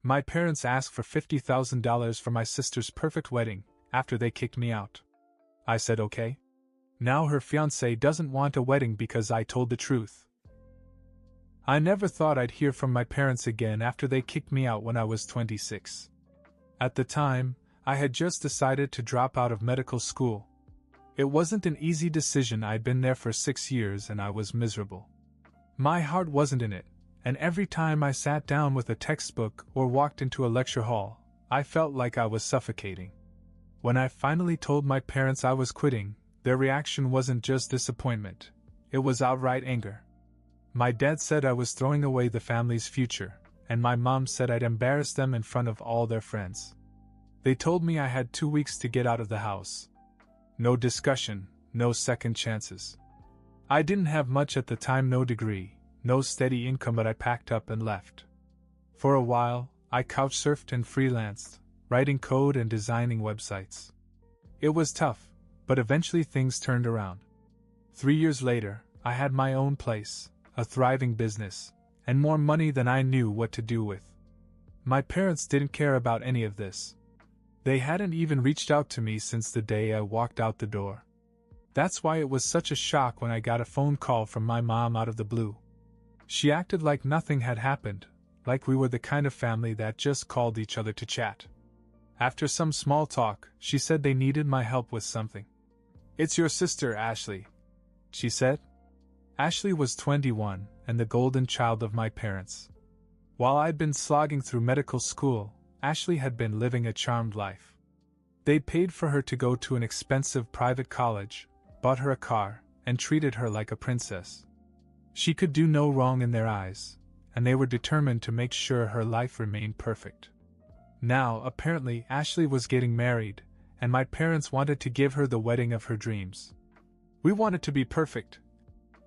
My parents asked for $50,000 for my sister's perfect wedding after they kicked me out. I said okay. Now her fiancé doesn't want a wedding because I told the truth. I never thought I'd hear from my parents again after they kicked me out when I was 26. At the time, I had just decided to drop out of medical school. It wasn't an easy decision. I'd been there for 6 years and I was miserable. My heart wasn't in it, and every time I sat down with a textbook or walked into a lecture hall, I felt like I was suffocating. When I finally told my parents I was quitting, their reaction wasn't just disappointment, it was outright anger. My dad said I was throwing away the family's future, and my mom said I'd embarrass them in front of all their friends. They told me I had 2 weeks to get out of the house. No discussion, no second chances. I didn't have much at the time, no degree, no steady income, but I packed up and left. For a while, I couch-surfed and freelanced, writing code and designing websites. It was tough, but eventually things turned around. 3 years later, I had my own place, a thriving business, and more money than I knew what to do with. My parents didn't care about any of this. They hadn't even reached out to me since the day I walked out the door. That's why it was such a shock when I got a phone call from my mom out of the blue. She acted like nothing had happened, like we were the kind of family that just called each other to chat. After some small talk, she said they needed my help with something. "It's your sister, Ashley," she said. Ashley was 21 and the golden child of my parents. While I'd been slogging through medical school, Ashley had been living a charmed life. They'd paid for her to go to an expensive private college, bought her a car, and treated her like a princess. She could do no wrong in their eyes, and they were determined to make sure her life remained perfect. Now, apparently, Ashley was getting married, and my parents wanted to give her the wedding of her dreams. "We want it to be perfect,"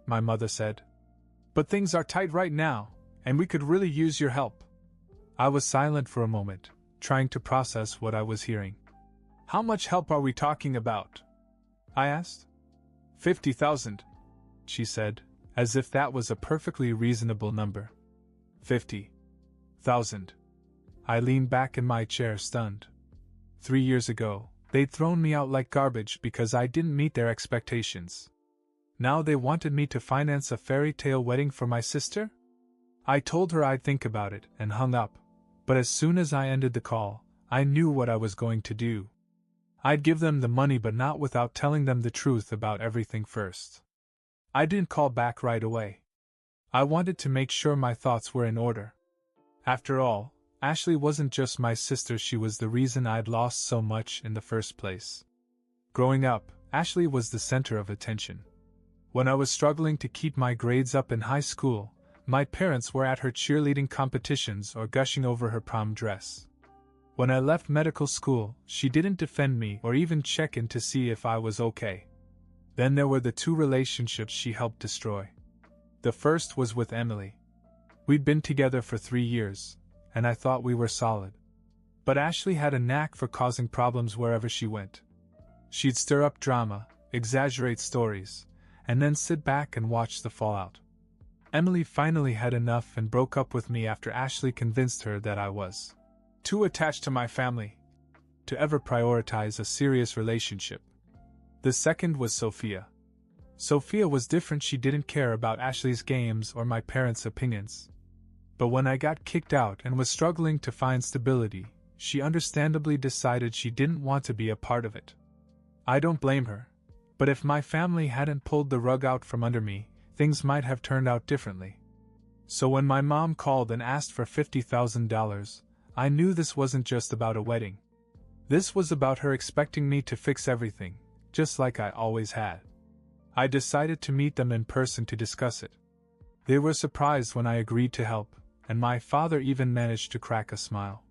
my mother said. "But things are tight right now, and we could really use your help." I was silent for a moment, trying to process what I was hearing. "How much help are we talking about?" I asked. $50,000, she said, as if that was a perfectly reasonable number. 50,000. I leaned back in my chair, stunned. 3 years ago, they'd thrown me out like garbage because I didn't meet their expectations. Now they wanted me to finance a fairy tale wedding for my sister? I told her I'd think about it and hung up, but as soon as I ended the call, I knew what I was going to do. I'd give them the money, but not without telling them the truth about everything first. I didn't call back right away. I wanted to make sure my thoughts were in order. After all, Ashley wasn't just my sister, she was the reason I'd lost so much in the first place. Growing up, Ashley was the center of attention. When I was struggling to keep my grades up in high school, my parents were at her cheerleading competitions or gushing over her prom dress. When I left medical school, she didn't defend me or even check in to see if I was okay. Then there were the 2 relationships she helped destroy. The first was with Emily. We'd been together for 3 years, and I thought we were solid. But Ashley had a knack for causing problems wherever she went. She'd stir up drama, exaggerate stories, and then sit back and watch the fallout. Emily finally had enough and broke up with me after Ashley convinced her that I was too attached to my family to ever prioritize a serious relationship. The second was Sophia. Sophia was different. She didn't care about Ashley's games or my parents' opinions. But when I got kicked out and was struggling to find stability, she understandably decided she didn't want to be a part of it. I don't blame her, but if my family hadn't pulled the rug out from under me, things might have turned out differently. So when my mom called and asked for $50,000, I knew this wasn't just about a wedding. This was about her expecting me to fix everything, just like I always had. I decided to meet them in person to discuss it. They were surprised when I agreed to help, and my father even managed to crack a smile.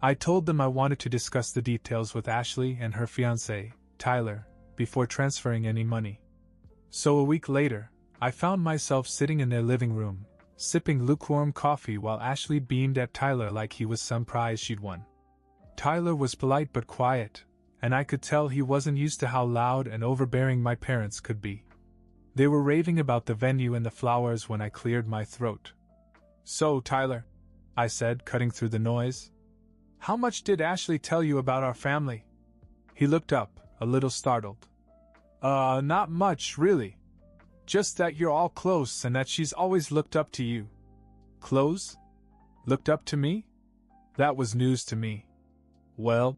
I told them I wanted to discuss the details with Ashley and her fiancé, Tyler, before transferring any money. So a week later, I found myself sitting in their living room, sipping lukewarm coffee while Ashley beamed at Tyler like he was some prize she'd won. Tyler was polite but quiet, and I could tell he wasn't used to how loud and overbearing my parents could be. They were raving about the venue and the flowers when I cleared my throat. "So, Tyler," I said, cutting through the noise. How much did Ashley tell you about our family? He looked up, a little startled. Not much, really. Just that you're all close and that she's always looked up to you. Close? Looked up to me? That was news to me. Well,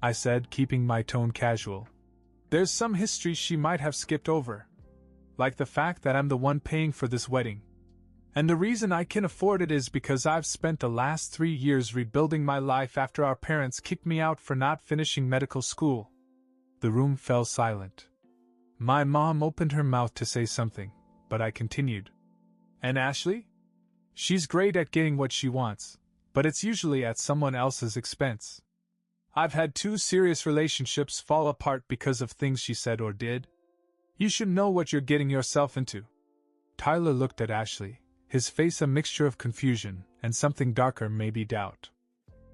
I said, keeping my tone casual. There's some history she might have skipped over. Like the fact that I'm the one paying for this wedding. And the reason I can afford it is because I've spent the last 3 years rebuilding my life after our parents kicked me out for not finishing medical school. The room fell silent. My mom opened her mouth to say something, but I continued. And Ashley? She's great at getting what she wants, but it's usually at someone else's expense. I've had 2 serious relationships fall apart because of things she said or did. You should know what you're getting yourself into. Tyler looked at Ashley, his face a mixture of confusion and something darker, maybe doubt.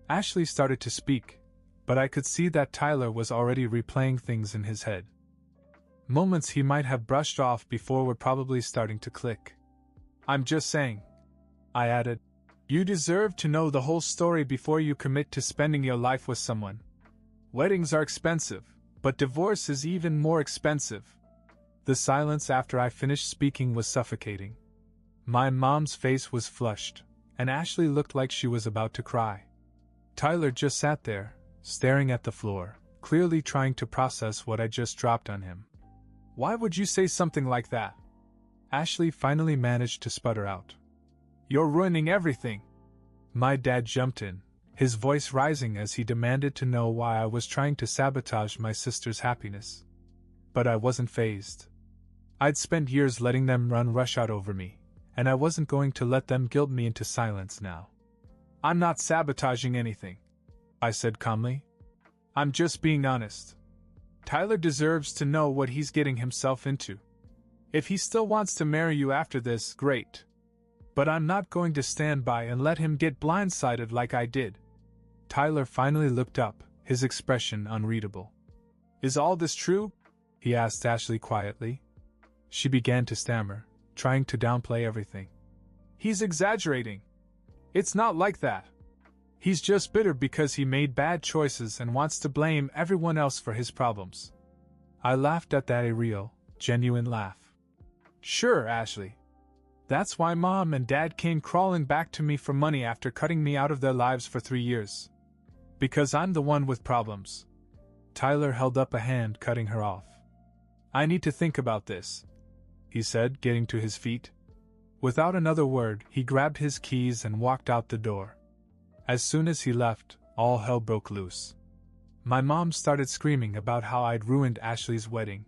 Ashley started to speak, but I could see that Tyler was already replaying things in his head. Moments he might have brushed off before were probably starting to click. I'm just saying, I added. You deserve to know the whole story before you commit to spending your life with someone. Weddings are expensive, but divorce is even more expensive. The silence after I finished speaking was suffocating. My mom's face was flushed, and Ashley looked like she was about to cry. Tyler just sat there, staring at the floor, clearly trying to process what I just dropped on him. Why would you say something like that? Ashley finally managed to sputter out. You're ruining everything. My dad jumped in, his voice rising as he demanded to know why I was trying to sabotage my sister's happiness. But I wasn't fazed. I'd spent years letting them run roughshod over me, and I wasn't going to let them guilt me into silence now. I'm not sabotaging anything, I said calmly. I'm just being honest. Tyler deserves to know what he's getting himself into. If he still wants to marry you after this, great. But I'm not going to stand by and let him get blindsided like I did. Tyler finally looked up, his expression unreadable. Is all this true? He asked Ashley quietly. She began to stammer, trying to downplay everything. He's exaggerating. It's not like that. He's just bitter because he made bad choices and wants to blame everyone else for his problems. I laughed at that irreal, genuine laugh. Sure, Ashley. That's why Mom and Dad came crawling back to me for money after cutting me out of their lives for 3 years. Because I'm the one with problems. Tyler held up a hand, cutting her off. I need to think about this, he said, getting to his feet. Without another word, he grabbed his keys and walked out the door. As soon as he left, all hell broke loose. My mom started screaming about how I'd ruined Ashley's wedding.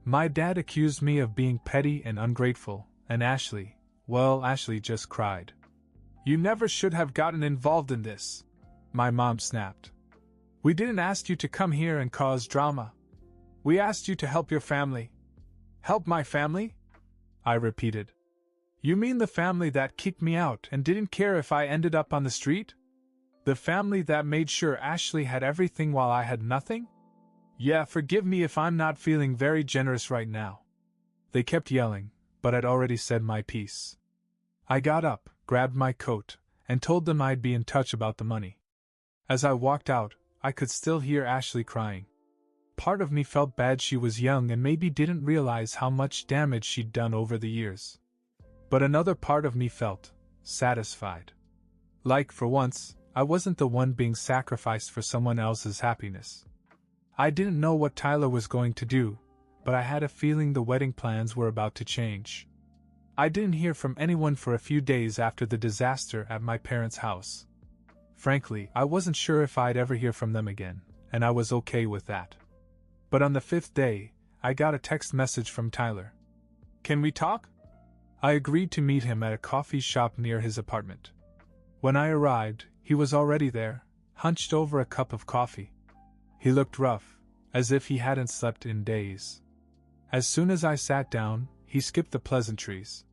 My dad accused me of being petty and ungrateful, and Ashley just cried. You never should have gotten involved in this, my mom snapped. We didn't ask you to come here and cause drama. We asked you to help your family. Help my family? I repeated. You mean the family that kicked me out and didn't care if I ended up on the street? The family that made sure Ashley had everything while I had nothing? Yeah, forgive me if I'm not feeling very generous right now. They kept yelling, but I'd already said my piece. I got up, grabbed my coat, and told them I'd be in touch about the money. As I walked out, I could still hear Ashley crying. Part of me felt bad she was young and maybe didn't realize how much damage she'd done over the years. But another part of me felt satisfied. Like, for once, I wasn't the one being sacrificed for someone else's happiness. I didn't know what Tyler was going to do, but I had a feeling the wedding plans were about to change. I didn't hear from anyone for a few days after the disaster at my parents' house. Frankly, I wasn't sure if I'd ever hear from them again, and I was okay with that. But on the 5th day, I got a text message from Tyler. Can we talk? I agreed to meet him at a coffee shop near his apartment. When I arrived, he was already there, hunched over a cup of coffee. He looked rough, as if he hadn't slept in days. As soon as I sat down, he skipped the pleasantries.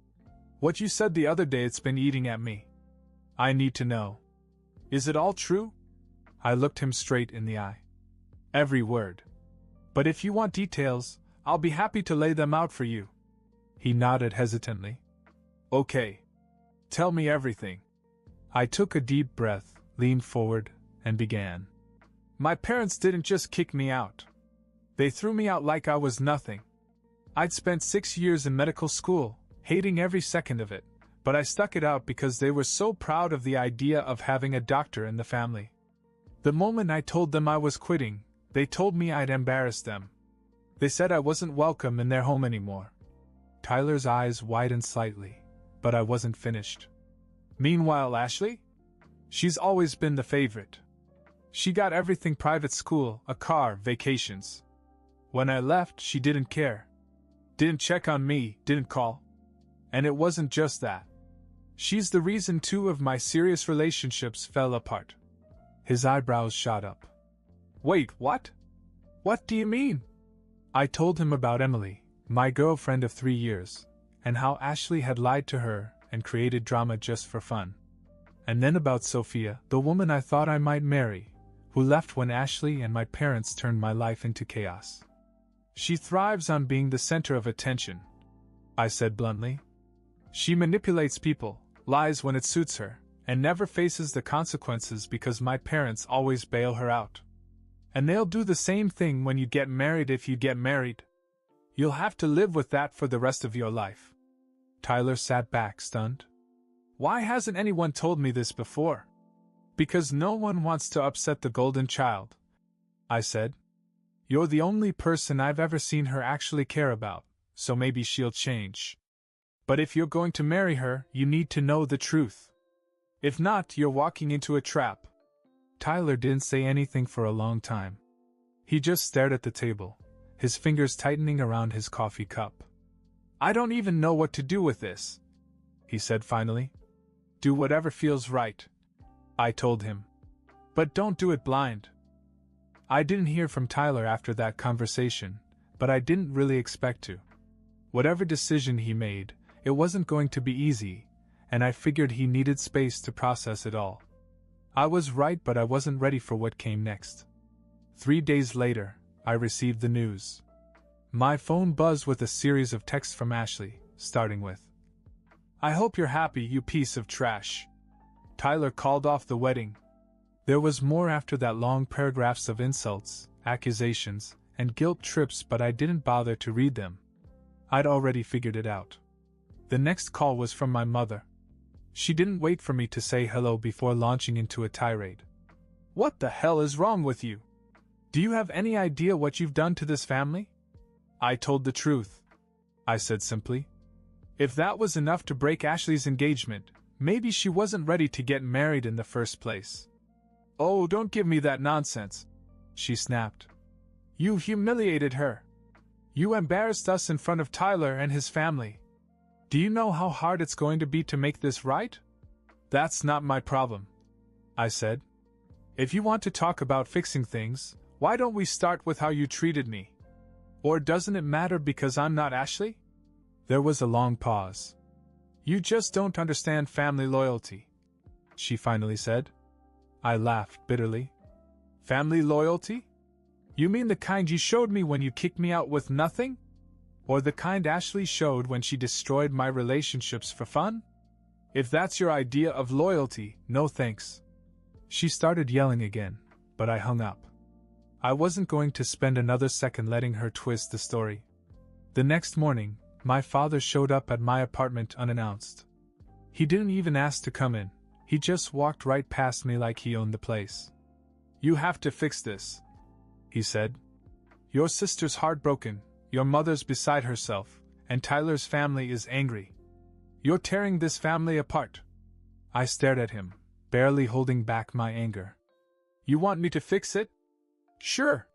What you said the other day, it's been eating at me. I need to know. Is it all true? I looked him straight in the eye. Every word. But if you want details, I'll be happy to lay them out for you. He nodded hesitantly. Okay. Tell me everything. I took a deep breath, leaned forward, and began. My parents didn't just kick me out. They threw me out like I was nothing. I'd spent 6 years in medical school, hating every second of it, but I stuck it out because they were so proud of the idea of having a doctor in the family. The moment I told them I was quitting, they told me I'd embarrassed them. They said I wasn't welcome in their home anymore. Tyler's eyes widened slightly, but I wasn't finished. Meanwhile, Ashley? She's always been the favorite. She got everything: private school, a car, vacations. When I left, she didn't care. Didn't check on me, didn't call. And it wasn't just that. She's the reason 2 of my serious relationships fell apart. His eyebrows shot up. Wait, what? What do you mean? I told him about Emily, my girlfriend of 3 years, and how Ashley had lied to her and created drama just for fun. And then about Sophia, the woman I thought I might marry, who left when Ashley and my parents turned my life into chaos. She thrives on being the center of attention, I said bluntly. She manipulates people, lies when it suits her, and never faces the consequences because my parents always bail her out. And they'll do the same thing when you get married if you get married. You'll have to live with that for the rest of your life. Tyler sat back, stunned. Why hasn't anyone told me this before? Because no one wants to upset the golden child, I said. You're the only person I've ever seen her actually care about, so maybe she'll change. But if you're going to marry her, you need to know the truth. If not, you're walking into a trap. Tyler didn't say anything for a long time. He just stared at the table, his fingers tightening around his coffee cup. I don't even know what to do with this, he said finally. Do whatever feels right, I told him. But don't do it blind. I didn't hear from Tyler after that conversation, but I didn't really expect to. Whatever decision he made, it wasn't going to be easy, and I figured he needed space to process it all. I was right, but I wasn't ready for what came next. 3 days later, I received the news. My phone buzzed with a series of texts from Ashley, starting with, I hope you're happy, you piece of trash. Tyler called off the wedding. There was more after that, long paragraphs of insults, accusations, and guilt trips, but I didn't bother to read them. I'd already figured it out. The next call was from my mother. She didn't wait for me to say hello before launching into a tirade. What the hell is wrong with you? Do you have any idea what you've done to this family? I told the truth, I said simply. If that was enough to break Ashley's engagement, maybe she wasn't ready to get married in the first place. Oh, don't give me that nonsense, she snapped. You humiliated her. You embarrassed us in front of Tyler and his family. Do you know how hard it's going to be to make this right? That's not my problem, I said. If you want to talk about fixing things, why don't we start with how you treated me? Or doesn't it matter because I'm not Ashley? There was a long pause. You just don't understand family loyalty, she finally said. I laughed bitterly. Family loyalty? You mean the kind you showed me when you kicked me out with nothing? Or the kind Ashley showed when she destroyed my relationships for fun? If that's your idea of loyalty, no thanks. She started yelling again, but I hung up. I wasn't going to spend another second letting her twist the story. The next morning, my father showed up at my apartment unannounced. He didn't even ask to come in, he just walked right past me like he owned the place. You have to fix this, he said. Your sister's heartbroken, your mother's beside herself, and Tyler's family is angry. You're tearing this family apart. I stared at him, barely holding back my anger. You want me to fix it? Sure.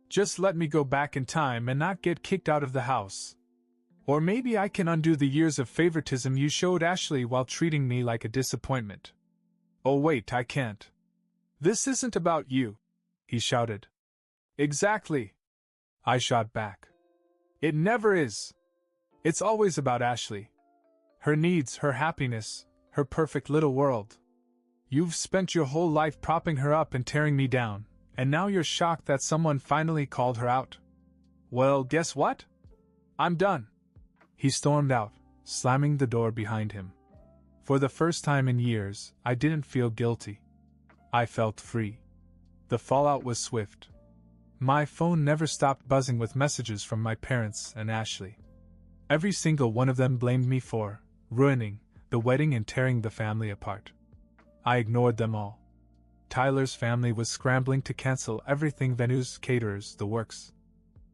Just let me go back in time and not get kicked out of the house. Or maybe I can undo the years of favoritism you showed Ashley while treating me like a disappointment. Oh wait, I can't. This isn't about you, he shouted. Exactly, I shot back. It never is. It's always about Ashley. Her needs, her happiness, her perfect little world. You've spent your whole life propping her up and tearing me down, and now you're shocked that someone finally called her out. Well, guess what? I'm done. He stormed out, slamming the door behind him. For the first time in years, I didn't feel guilty. I felt free. The fallout was swift. My phone never stopped buzzing with messages from my parents and Ashley. Every single one of them blamed me for ruining the wedding and tearing the family apart. I ignored them all. Tyler's family was scrambling to cancel everything: venues, caterers, the works.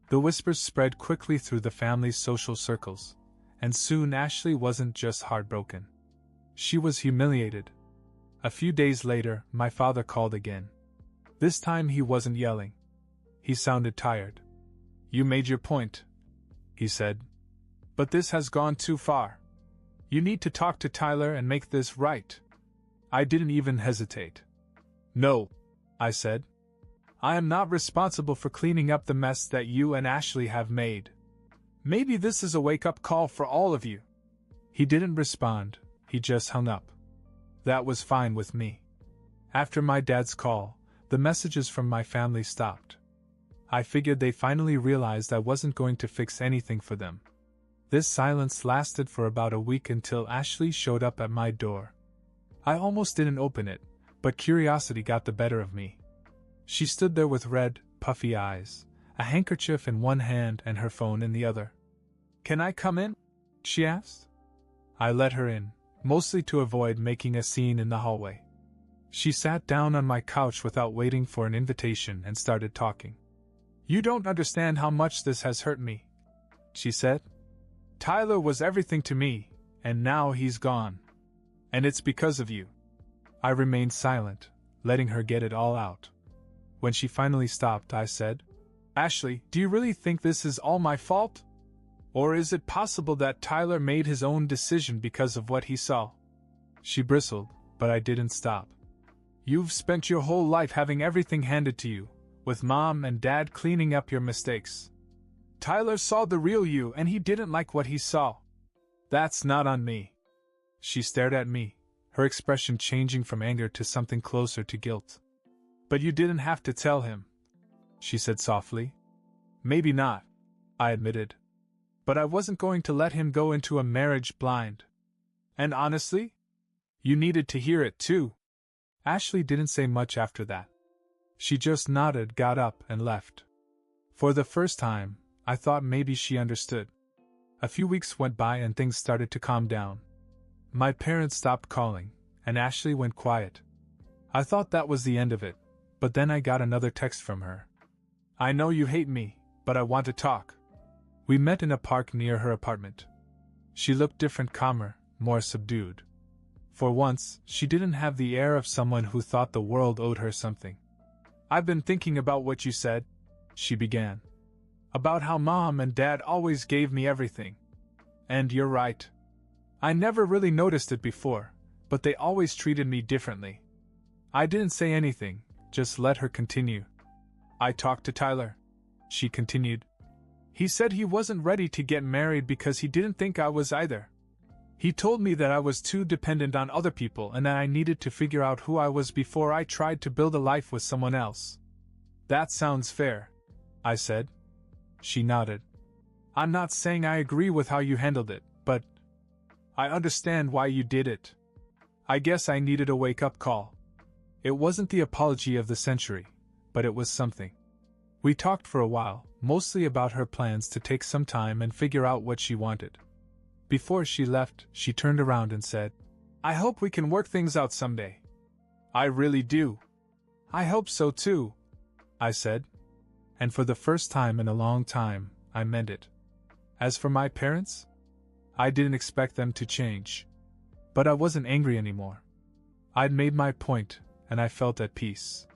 The whispers spread quickly through the family's social circles, and soon Ashley wasn't just heartbroken. She was humiliated. A few days later, my father called again. This time he wasn't yelling. He sounded tired. "You made your point," he said. "But this has gone too far. You need to talk to Tyler and make this right." I didn't even hesitate. "No," I said. "I am not responsible for cleaning up the mess that you and Ashley have made. Maybe this is a wake-up call for all of you." He didn't respond, he just hung up. That was fine with me. After my dad's call, the messages from my family stopped. I figured they finally realized I wasn't going to fix anything for them. This silence lasted for about a week until Ashley showed up at my door. I almost didn't open it, but curiosity got the better of me. She stood there with red, puffy eyes, a handkerchief in one hand and her phone in the other. "Can I come in?" she asked. I let her in, mostly to avoid making a scene in the hallway. She sat down on my couch without waiting for an invitation and started talking. "You don't understand how much this has hurt me," she said. "Tyler was everything to me, and now he's gone. And it's because of you." I remained silent, letting her get it all out. When she finally stopped, I said, "Ashley, do you really think this is all my fault? Or is it possible that Tyler made his own decision because of what he saw?" She bristled, but I didn't stop. "You've spent your whole life having everything handed to you, with Mom and Dad cleaning up your mistakes. Tyler saw the real you and he didn't like what he saw. That's not on me." She stared at me, her expression changing from anger to something closer to guilt. "But you didn't have to tell him," she said softly. "Maybe not," I admitted. "But I wasn't going to let him go into a marriage blind. And honestly, you needed to hear it too." Ashley didn't say much after that. She just nodded, got up, and left. For the first time, I thought maybe she understood. A few weeks went by and things started to calm down. My parents stopped calling, and Ashley went quiet. I thought that was the end of it, but then I got another text from her. "I know you hate me, but I want to talk." We met in a park near her apartment. She looked different, calmer, more subdued. For once, she didn't have the air of someone who thought the world owed her something. "I've been thinking about what you said," she began. "About how Mom and Dad always gave me everything. And you're right. I never really noticed it before, but they always treated me differently." I didn't say anything, just let her continue. "I talked to Tyler," she continued. "He said he wasn't ready to get married because he didn't think I was either. He told me that I was too dependent on other people and that I needed to figure out who I was before I tried to build a life with someone else." "That sounds fair," I said. She nodded. "I'm not saying I agree with how you handled it, but I understand why you did it. I guess I needed a wake-up call." It wasn't the apology of the century, but it was something. We talked for a while, mostly about her plans to take some time and figure out what she wanted. Before she left, she turned around and said, "I hope we can work things out someday." "I really do." "I hope so too," I said. And for the first time in a long time, I meant it. As for my parents, I didn't expect them to change. But I wasn't angry anymore. I'd made my point, and I felt at peace.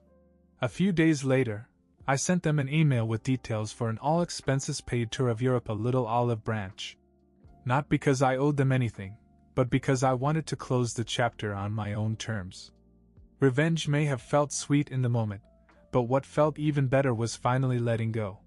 A few days later, I sent them an email with details for an all-expenses-paid tour of Europe, a little olive branch. Not because I owed them anything, but because I wanted to close the chapter on my own terms. Revenge may have felt sweet in the moment, but what felt even better was finally letting go.